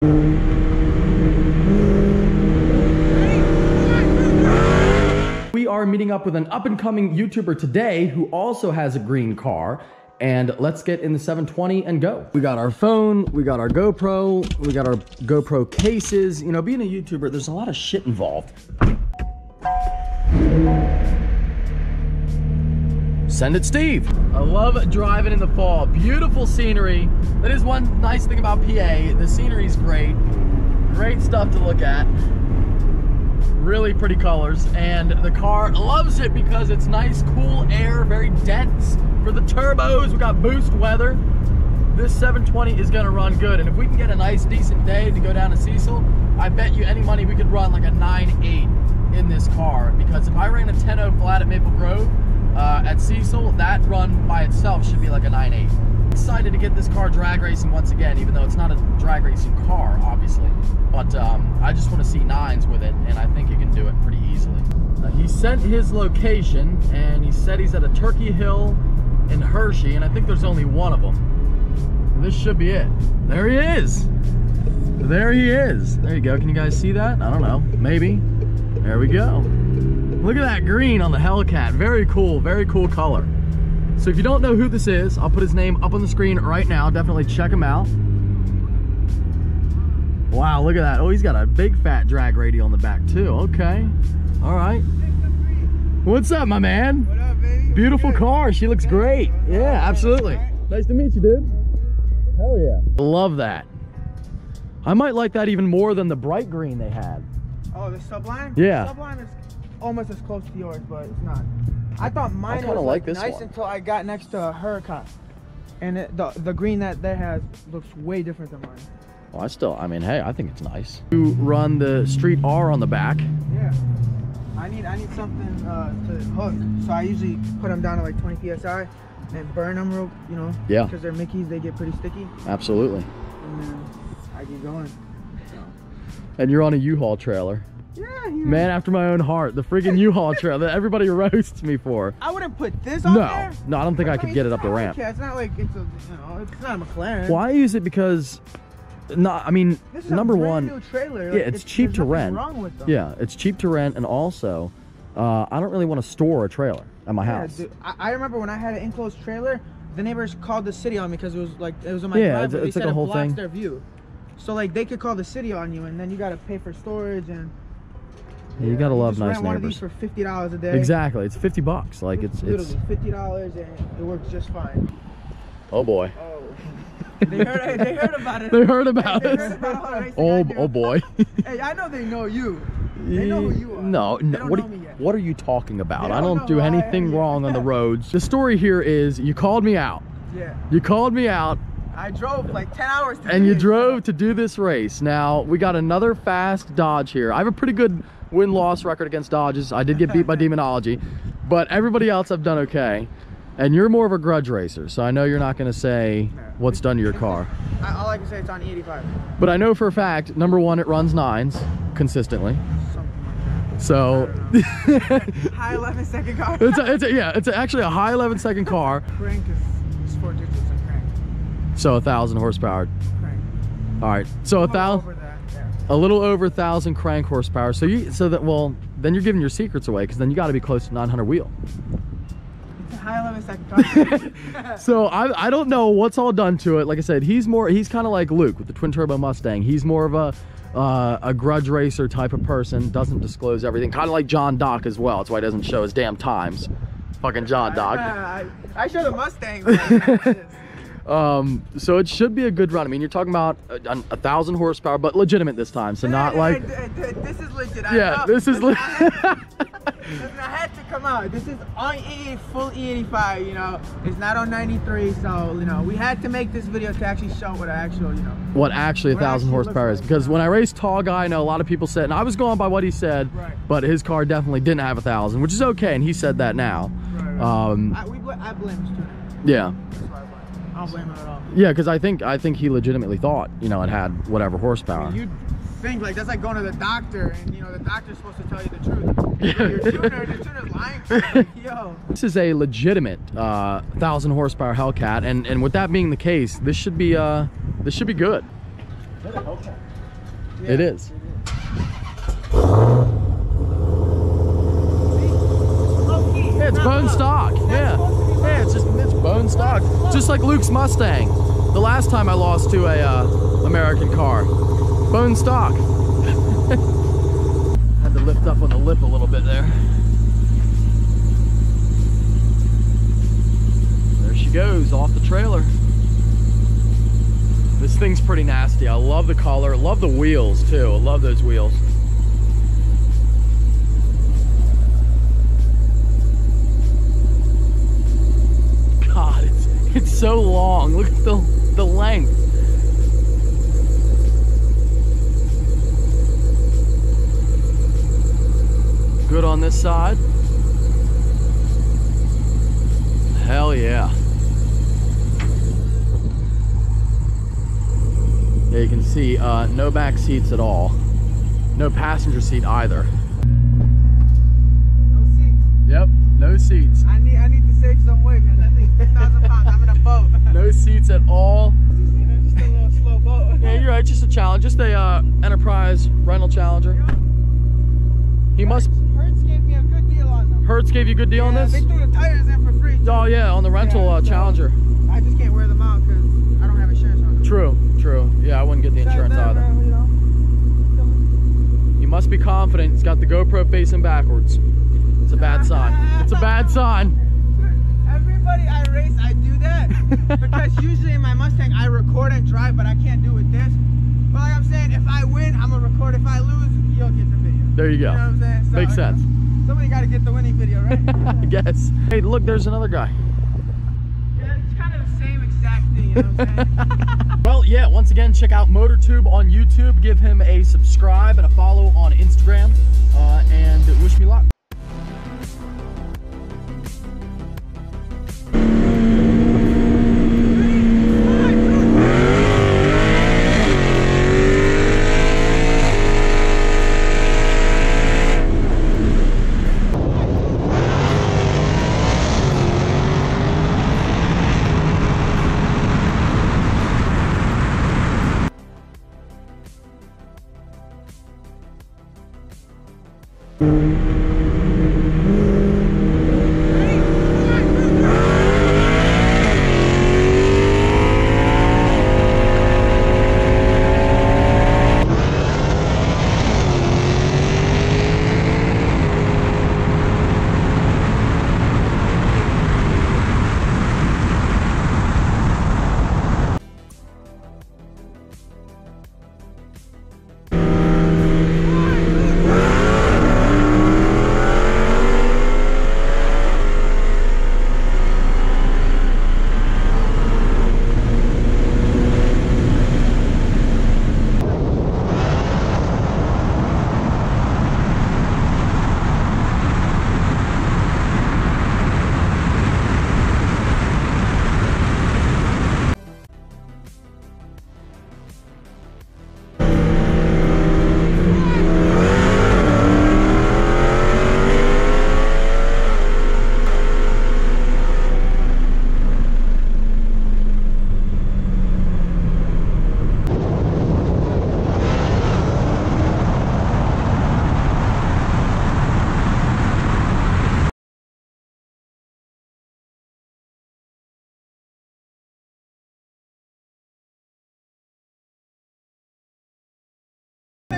We are meeting up with an up-and-coming YouTuber today who also has a green car, and let's get in the 720 and go. We got our phone, we got our GoPro, we got our GoPro cases. You know, being a YouTuber, there's a lot of shit involved. Send it, Steve. I love driving in the fall. Beautiful scenery. That is one nice thing about PA. The scenery's great. Great stuff to look at. Really pretty colors, and the car loves it because it's nice, cool air, very dense. For the turbos, we got boost weather. This 720 is gonna run good, and if we can get a nice, decent day to go down to Cecil, I bet you any money we could run like a 9.8 in this car, because if I ran a 10.0 flat at Maple Grove at Cecil, that run by itself should be like a 9.8. Excited to get this car drag racing once again, even though it's not a drag racing car, obviously. But I just want to see 9s with it, and I think you can do it pretty easily. He sent his location, and he said he's at a Turkey Hill in Hershey, and I think there's only one of them. And this should be it. There he is. There he is. There you go. Can you guys see that? I don't know. Maybe. There we go. Look at that green on the Hellcat. Very cool color. So if you don't know who this is, I'll put his name up on the screen right now. Definitely check him out. Wow, look at that. Oh, he's got a big fat drag radial on the back too. Okay. All right. What's up, my man? What up, baby? Beautiful car. She looks great. Yeah, absolutely. Nice to meet you, dude. Hell yeah. Love that. I might like that even more than the bright green they had. Oh, the Sublime? Yeah. The Sublime is almost as close to yours, but it's not. I thought mine was like this nice one until I got next to a Hellcat. And the green that has looks way different than mine. Well, I mean, hey, I think it's nice. You run the Street R on the back. Yeah. I need something to hook. So I usually put them down to like 20 PSI and burn them real, you know. Yeah. Because they're Mickeys, they get pretty sticky. Absolutely. And then I keep going. So. And you're on a U-Haul trailer. Yeah, man after my own heart. The friggin' U-Haul trailer that everybody roasts me for. I wouldn't put this on there. No, I don't think I could get it up the ramp. It's not like it's a, it's not a McLaren. Well, I use it because, I mean, this is number a brand one, new trailer. yeah, it's cheap to rent. Wrong with them. Yeah, it's cheap to rent, and also, I don't really want to store a trailer at my house. Dude, I remember when I had an enclosed trailer, the neighbors called the city on me because it was on my yeah, driveway. it's like a whole thing. Their view. So like they could call the city on you, and then you got to pay for storage and. Yeah, you gotta love nice rent one of neighbors. these for $50 a day. Exactly, it's $50. Like it's literally $50, and it works just fine. Oh boy. Oh. They heard about it. They heard about it. Oh boy. Hey, I know they know you. They know who you are. No. What are you talking about? I don't do anything wrong on the roads. The story here is you called me out. Yeah. You called me out. I drove like 10 hours to and you drove to do this race. Now, we got another fast Dodge here. I have a pretty good win-loss record against Dodges. I did get beat by Demonology, but everybody else I've done okay. And you're more of a grudge racer, so I know you're not going to say what's done to your car. All I can say it's on E85. But I know for a fact, number one, it runs 9s consistently. So high 11-second car. It's actually a high 11-second car. Crank is 4 digits of crank. So 1,000 horsepower. Crank. All right. So a little over 1,000 crank horsepower. So then you're giving your secrets away, because then you got to be close to 900 wheel. It's a high 11-second car. So I don't know what's all done to it. Like I said, he's kind of like Luke with the twin turbo Mustang. He's more of a grudge racer type of person. Doesn't disclose everything. Kind of like John Doc as well. That's why he doesn't show his damn times. Fucking John Doc. I show the Mustang. So it should be a good run. I mean, you're talking about 1,000 horsepower, but legitimate this time. So not like. This is legit. Yeah, this is legit. I had to come out. This is on full E85. You know, it's not on 93. So you know, we had to make this video to actually show what what actually 1,000 horsepower is. Because when I raced Tall Guy, I know a lot of people said, and I was going by what he said, right. But his car definitely didn't have 1,000, which is okay, and he said that now. Right. I blame his tuner. Yeah. I don't blame him at all. Yeah, because I think he legitimately thought, it had whatever horsepower. I mean, you'd think like that's like going to the doctor, and the doctor's supposed to tell you the truth. Your tuner's lying to you. Like, yo. This is a legitimate 1,000 horsepower Hellcat, and with that being the case, this should be good. Yeah, It is. Yeah, it's bone stock. Yeah. Yeah, it's bone stock. Just like Luke's Mustang. The last time I lost to a American car. Bone stock. Had to lift up on the lip a little bit there. There she goes, off the trailer. This thing's pretty nasty. I love the color. I love the wheels too. I love those wheels. God, it's so long. Look at the length. Good on this side. Hell yeah. Yeah, you can see no back seats at all. No passenger seat either. No seats. Yep, no seats. I need to save some weight, man. That thing's 10,000 pounds. I'm in a boat. No seats at all. Just a little slow boat. Yeah, you're right. Just a challenge. Just a Enterprise rental Challenger. He must. Hertz gave me a good deal on them. Hertz gave you a good deal on this? They threw the tires in for free. Oh yeah, on the rental so Challenger. I just can't wear them out because I don't have insurance on them. True, true. Yeah, I wouldn't get the insurance either. You must be confident. It's got the GoPro facing backwards. It's a bad sign. It's a bad sign. Everybody I race, I do that because usually in my Mustang I record and drive, but I can't do it with this. But like I'm saying, if I win, I'm gonna record. If I lose, you'll get the video. There you go. You know what I'm saying? So, makes sense. Somebody got to get the winning video, right? I guess. Hey, look, there's another guy. Yeah, it's kind of the same exact thing, you know what I'm saying? Well, yeah, once again, check out MotorTube on YouTube. Give him a subscribe and a follow on Instagram. And wish me luck.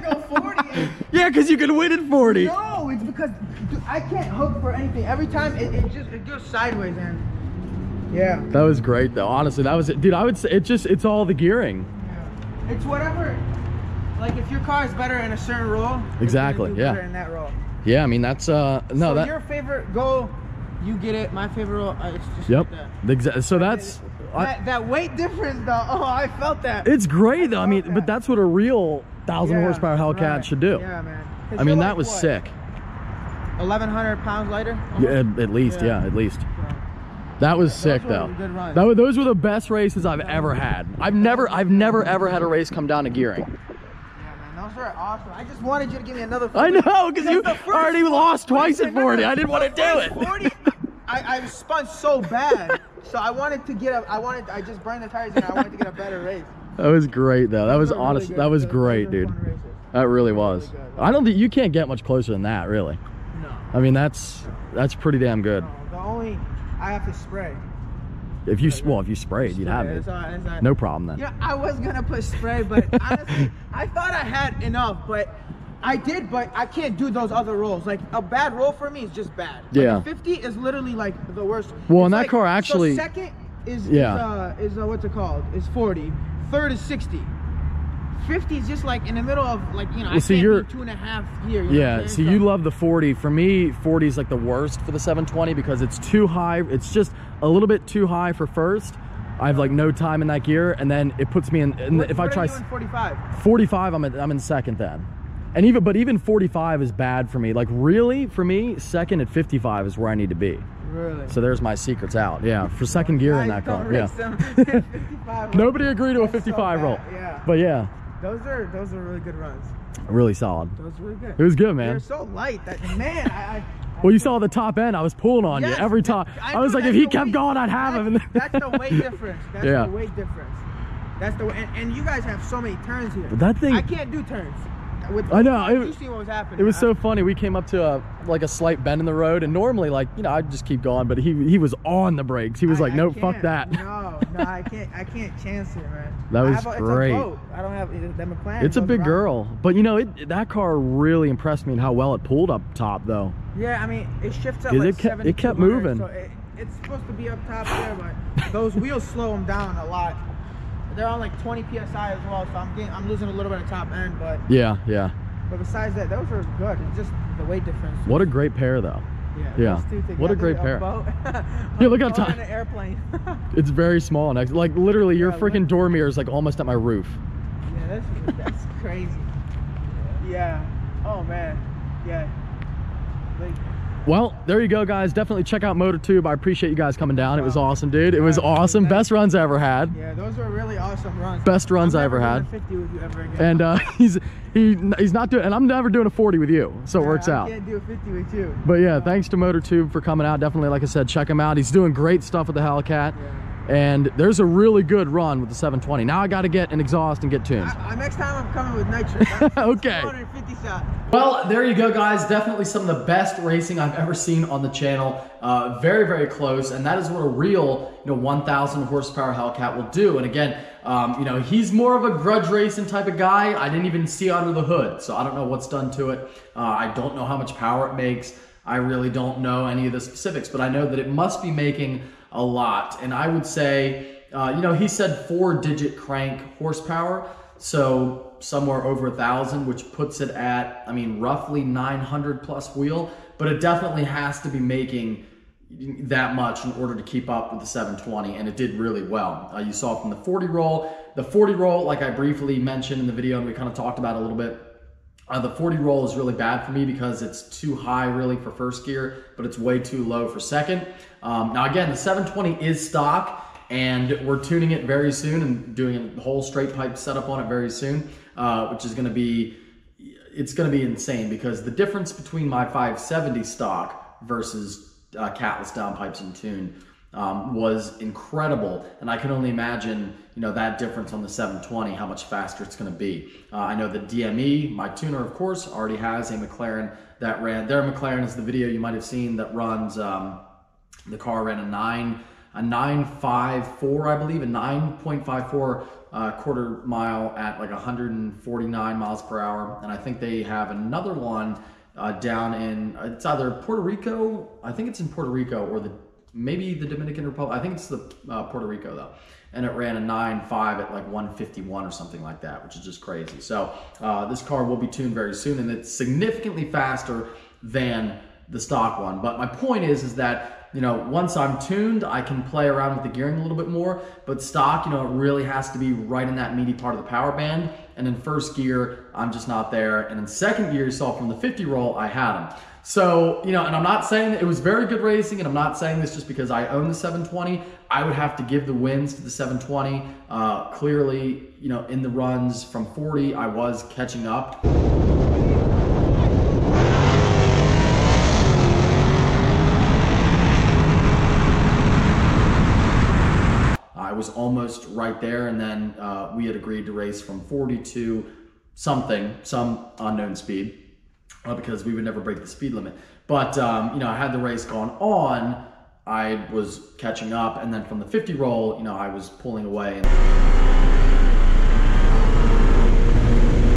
Go 40. Yeah, because you can win at 40. No, it's because dude, I can't hook for anything. Every time it goes sideways, and yeah. That was great though. Honestly, that was it. Dude, I would say it's all the gearing. Yeah. It's whatever. Like if your car is better in a certain roll, exactly. it's yeah. better in that roll. Yeah, I mean that's no so that. Your favorite go, you get it. My favorite roll, it's just Yep. like that. Exactly. So that's. That weight difference though. Oh, I felt that. It's great though. I mean, but that's what a real 1,000 horsepower Hellcat should do. Yeah, man. I mean, that like, was what, sick. 1,100 pounds lighter? Yeah, at least. Yeah, at least. That was sick though. Good runs. Those were the best races I've ever had. I've never ever had a race come down to gearing. Yeah, man, those were awesome. I just wanted you to give me another 40. I know, because you already lost twice at 40. I didn't want to do it. 40, I spun so bad, so I wanted to get I just burned the tires and I wanted to get a better race. That was great though. That was honest. That was great, dude. That really was. I don't think you can't get much closer than that, really. No. I mean, that's pretty damn good. No, the only I have to spray. If you if you sprayed, you'd have it. No problem then. Yeah, I was gonna put spray, but honestly, I thought I had enough, but I did, but I can't do those other rolls. Like a bad roll for me is just bad. Yeah. Like 50 is literally like the worst. Well, in It's that like, car actually. So second is what's it called? Is 40. Third is 60. 50 is just like in the middle of like, you know, I see, can't do 2.5 here. Yeah, see, you love the 40. For me, 40 is like the worst for the 720 because it's too high. It's just a little bit too high for first. I have like no time in that gear, and then it puts me in. If I try in 45, 45, I'm in second then. And even 45 is bad for me. Like really, for me, second at 55 is where I need to be. Really? So there's my secrets out. Yeah, for second gear in that car. Yeah. 55 Nobody agreed to a 55 roll. Yeah. But yeah. Those are really good runs. Really solid. Those were really good. It was good, man. They're so light that man, well, you saw the top end. I was pulling on you every time. I was like, if he kept going, I'd have him. That's the weight difference. That's the weight difference. That's the and you guys have so many turns here. But that thing, I can't do turns. I know. You see what was happening. It was so funny. We came up to like a slight bend in the road, and normally, like, you know, I'd just keep going, but he was on the brakes. He was like, nope, fuck that. No, I can't chance it, man. That was great. It's a boat. I don't have them plans. It's a big girl, but you know, that car really impressed me in how well it pulled up top, though. Yeah, I mean, it shifts up like it kept moving. So it's supposed to be up top there, but those wheels slow them down a lot. They're on like 20 psi as well, so I'm losing a little bit of top end, but yeah. But besides that, those are good. It's just the weight difference. What a great pair, though. Yeah. What a great pair. Yeah, look how tight. An airplane. It's very small next. Like literally, your freaking door mirror is like almost at my roof. Yeah, that's crazy. Yeah. Oh man. Yeah. Well, there you go, guys. Definitely check out MotorTube. I appreciate you guys coming down. It was awesome, dude. It was awesome. Best runs I ever had. Yeah, those were really awesome runs. Best runs I ever had. 50 with you ever again. And he's not doing, and I'm never doing a 40 with you, so it works out. I can't do a 50 with you. But yeah, thanks to MotorTube for coming out. Definitely, like I said, check him out. He's doing great stuff with the Hellcat. Yeah. And there's a really good run with the 720. Now I got to get an exhaust and get tuned. Next time I'm coming with nitrous. Okay. 250 shot. Well, there you go, guys. Definitely some of the best racing I've ever seen on the channel. Very, very close. And that is what a real, 1,000 horsepower Hellcat will do. And again, he's more of a grudge racing type of guy. I didn't even see under the hood, so I don't know what's done to it. I don't know how much power it makes. I really don't know any of the specifics, but I know that it must be making a lot. And I would say, he said 4-digit crank horsepower, so somewhere over 1,000, which puts it at, roughly 900 plus wheel, but it definitely has to be making that much in order to keep up with the 720, and it did really well. You saw from the 40 roll. The 40 roll, like I briefly mentioned in the video, and we kind of talked about it a little bit, the 40 roll is really bad for me because it's too high really for first gear, but it's way too low for second. Now again, the 720 is stock, and we're tuning it very soon and doing a whole straight pipe setup on it very soon, which is going to be, it's going to be insane because the difference between my 570 stock versus catless downpipes and tune was incredible, and I can only imagine that difference on the 720, how much faster it's going to be. I know the DME, my tuner of course, already has a McLaren that ran, their McLaren is the video you might have seen that runs, the car ran a 9.54, I believe, a 9.54 quarter mile at like 149 miles per hour, and I think they have another one down in, it's either Puerto Rico, I think it's in Puerto Rico, or maybe the Dominican Republic. I think it's the Puerto Rico though. And it ran a 9.5 at like 151 or something like that, which is just crazy. So this car will be tuned very soon, and it's significantly faster than the stock one. But my point is that, once I'm tuned, I can play around with the gearing a little bit more, but stock, it really has to be right in that meaty part of the power band. And in first gear, I'm just not there. And in second gear, you saw from the 50 roll, I had them. So, and I'm not saying that it was very good racing, and I'm not saying this just because I own the 720. I would have to give the wins to the 720. Clearly, in the runs from 40, I was catching up. I was almost almost right there, and then we had agreed to race from 40 to something, some unknown speed, because we would never break the speed limit. But you know, had the race gone on, I was catching up, and then from the 50 roll, you know, I was pulling away, and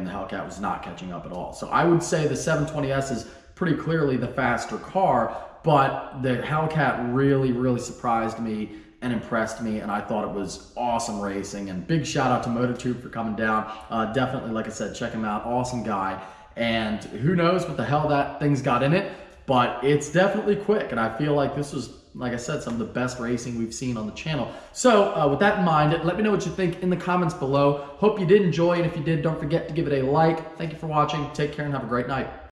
the Hellcat was not catching up at all. So I would say the 720S is pretty clearly the faster car, but the Hellcat really, really surprised me and impressed me, and I thought it was awesome racing. And big shout out to MotoTube for coming down. Definitely, like I said, check him out, awesome guy. And who knows what the hell that thing's got in it, but it's definitely quick, and I feel like this was, like I said, some of the best racing we've seen on the channel. So with that in mind, let me know what you think in the comments below. Hope you did enjoy, and if you did, don't forget to give it a like. Thank you for watching. Take care and have a great night.